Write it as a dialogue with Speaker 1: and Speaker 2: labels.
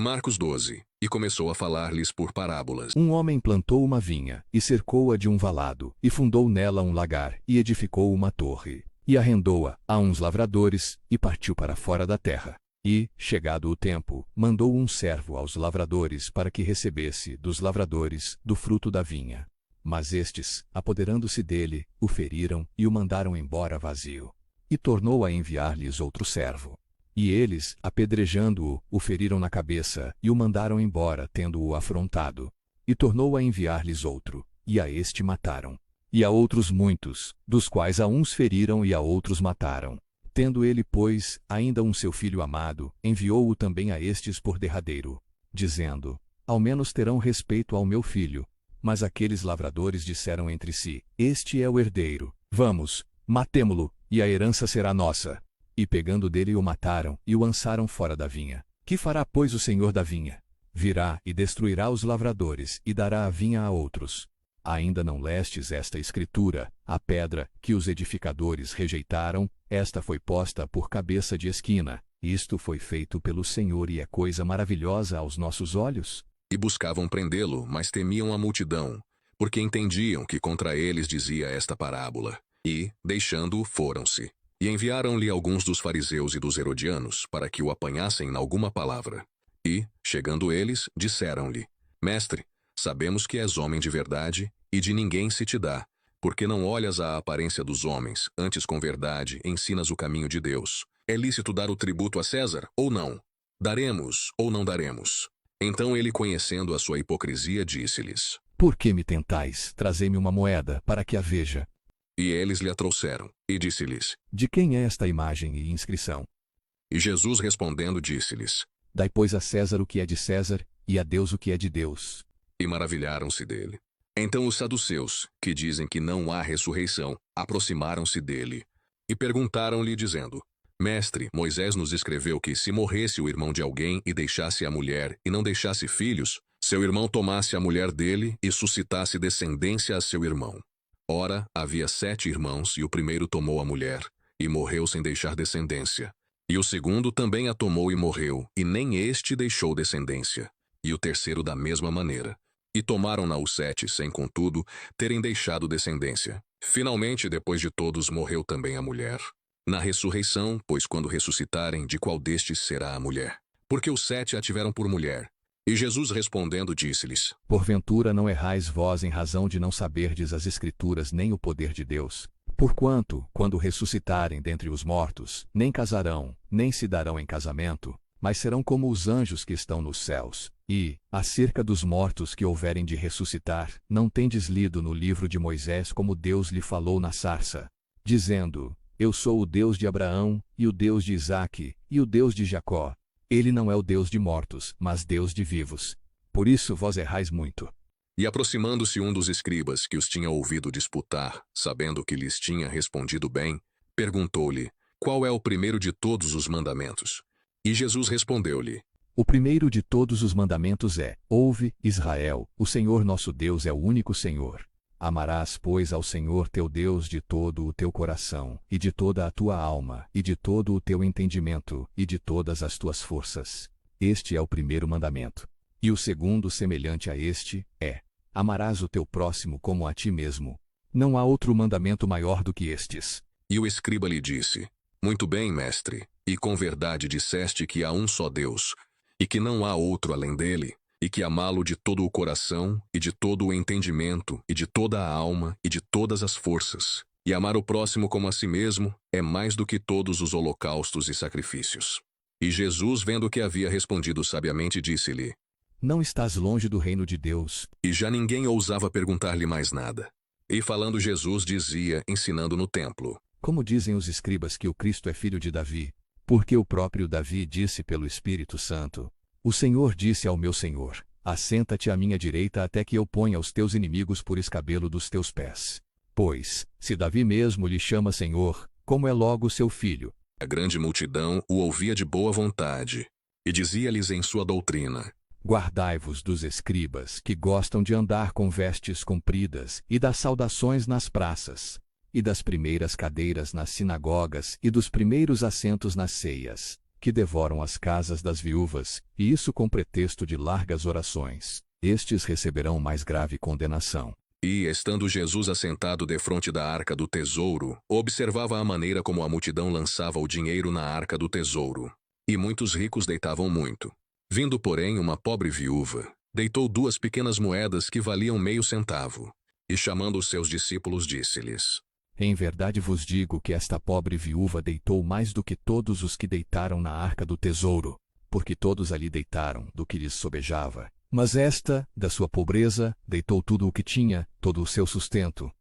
Speaker 1: Marcos 12. E começou a falar-lhes por parábolas.
Speaker 2: Um homem plantou uma vinha, e cercou-a de um valado, e fundou nela um lagar, e edificou uma torre, e arrendou-a a uns lavradores, e partiu para fora da terra. E, chegado o tempo, mandou um servo aos lavradores para que recebesse dos lavradores do fruto da vinha. Mas estes, apoderando-se dele, o feriram e o mandaram embora vazio. E tornou a enviar-lhes outro servo. E eles, apedrejando-o, o feriram na cabeça e o mandaram embora, tendo-o afrontado. E tornou a enviar-lhes outro, e a este mataram. E a outros muitos, dos quais a uns feriram e a outros mataram. Tendo ele, pois, ainda um seu filho amado, enviou-o também a estes por derradeiro, dizendo: Ao menos terão respeito ao meu filho. Mas aqueles lavradores disseram entre si: Este é o herdeiro. Vamos, matemo-lo, e a herança será nossa. E pegando dele o mataram, e o lançaram fora da vinha. Que fará, pois, o senhor da vinha? Virá e destruirá os lavradores, e dará a vinha a outros. Ainda não lestes esta escritura: a pedra, que os edificadores rejeitaram, esta foi posta por cabeça de esquina. Isto foi feito pelo Senhor e é coisa maravilhosa aos nossos olhos.
Speaker 1: E buscavam prendê-lo, mas temiam a multidão, porque entendiam que contra eles dizia esta parábola. E, deixando-o, foram-se. E enviaram-lhe alguns dos fariseus e dos herodianos, para que o apanhassem em alguma palavra. E, chegando eles, disseram-lhe: Mestre, sabemos que és homem de verdade, e de ninguém se te dá, porque não olhas à aparência dos homens, antes com verdade ensinas o caminho de Deus. É lícito dar o tributo a César, ou não? Daremos, ou não daremos? Então ele, conhecendo a sua hipocrisia, disse-lhes:
Speaker 2: Por que me tentais? Trazei-me uma moeda, para que a veja.
Speaker 1: E eles lhe a trouxeram, e disse-lhes:
Speaker 2: De quem é esta imagem e inscrição?
Speaker 1: E Jesus respondendo disse-lhes:
Speaker 2: Dai, pois, a César o que é de César, e a Deus o que é de Deus.
Speaker 1: E maravilharam-se dele. Então os saduceus, que dizem que não há ressurreição, aproximaram-se dele, e perguntaram-lhe, dizendo: Mestre, Moisés nos escreveu que, se morresse o irmão de alguém e deixasse a mulher, e não deixasse filhos, seu irmão tomasse a mulher dele e suscitasse descendência a seu irmão. Ora, havia 7 irmãos, e o primeiro tomou a mulher, e morreu sem deixar descendência. E o segundo também a tomou e morreu, e nem este deixou descendência. E o terceiro da mesma maneira. E tomaram-na os 7, sem, contudo, terem deixado descendência. Finalmente, depois de todos, morreu também a mulher. Na ressurreição, pois quando ressuscitarem, de qual destes será a mulher? Porque os 7 a tiveram por mulher. E Jesus respondendo disse-lhes:
Speaker 2: Porventura não errais vós em razão de não saberdes as Escrituras nem o poder de Deus? Porquanto, quando ressuscitarem dentre os mortos, nem casarão, nem se darão em casamento, mas serão como os anjos que estão nos céus. E, acerca dos mortos que houverem de ressuscitar, não tendes lido no livro de Moisés como Deus lhe falou na sarça, dizendo: Eu sou o Deus de Abraão, e o Deus de Isaque, e o Deus de Jacó. Ele não é o Deus de mortos, mas Deus de vivos. Por isso vós errais muito.
Speaker 1: E aproximando-se um dos escribas que os tinha ouvido disputar, sabendo que lhes tinha respondido bem, perguntou-lhe: Qual é o primeiro de todos os mandamentos? E Jesus respondeu-lhe:
Speaker 2: O primeiro de todos os mandamentos é: Ouve, Israel, o Senhor nosso Deus é o único Senhor. Amarás, pois, ao Senhor teu Deus de todo o teu coração, e de toda a tua alma, e de todo o teu entendimento, e de todas as tuas forças. Este é o primeiro mandamento. E o segundo, semelhante a este, é: Amarás o teu próximo como a ti mesmo. Não há outro mandamento maior do que estes.
Speaker 1: E o escriba lhe disse: Muito bem, mestre, e com verdade disseste que há um só Deus, e que não há outro além dele, e que amá-lo de todo o coração, e de todo o entendimento, e de toda a alma, e de todas as forças. E amar o próximo como a si mesmo é mais do que todos os holocaustos e sacrifícios. E Jesus, vendo que havia respondido sabiamente, disse-lhe:
Speaker 2: Não estás longe do reino de Deus.
Speaker 1: E já ninguém ousava perguntar-lhe mais nada. E falando Jesus dizia, ensinando no templo:
Speaker 2: Como dizem os escribas que o Cristo é filho de Davi? Porque o próprio Davi disse pelo Espírito Santo: O Senhor disse ao meu Senhor: Assenta-te à minha direita até que eu ponha os teus inimigos por escabelo dos teus pés. Pois, se Davi mesmo lhe chama Senhor, como é logo seu filho?
Speaker 1: A grande multidão o ouvia de boa vontade, e dizia-lhes em sua doutrina:
Speaker 2: Guardai-vos dos escribas, que gostam de andar com vestes compridas, e das saudações nas praças, e das primeiras cadeiras nas sinagogas, e dos primeiros assentos nas ceias, que devoram as casas das viúvas, e isso com pretexto de largas orações. Estes receberão mais grave condenação.
Speaker 1: E, estando Jesus assentado defronte da arca do tesouro, observava a maneira como a multidão lançava o dinheiro na arca do tesouro. E muitos ricos deitavam muito. Vindo, porém, uma pobre viúva, deitou 2 pequenas moedas que valiam meio centavo. E chamando os seus discípulos, disse-lhes:
Speaker 2: Em verdade vos digo que esta pobre viúva deitou mais do que todos os que deitaram na arca do tesouro, porque todos ali deitaram do que lhes sobejava. Mas esta, da sua pobreza, deitou tudo o que tinha, todo o seu sustento.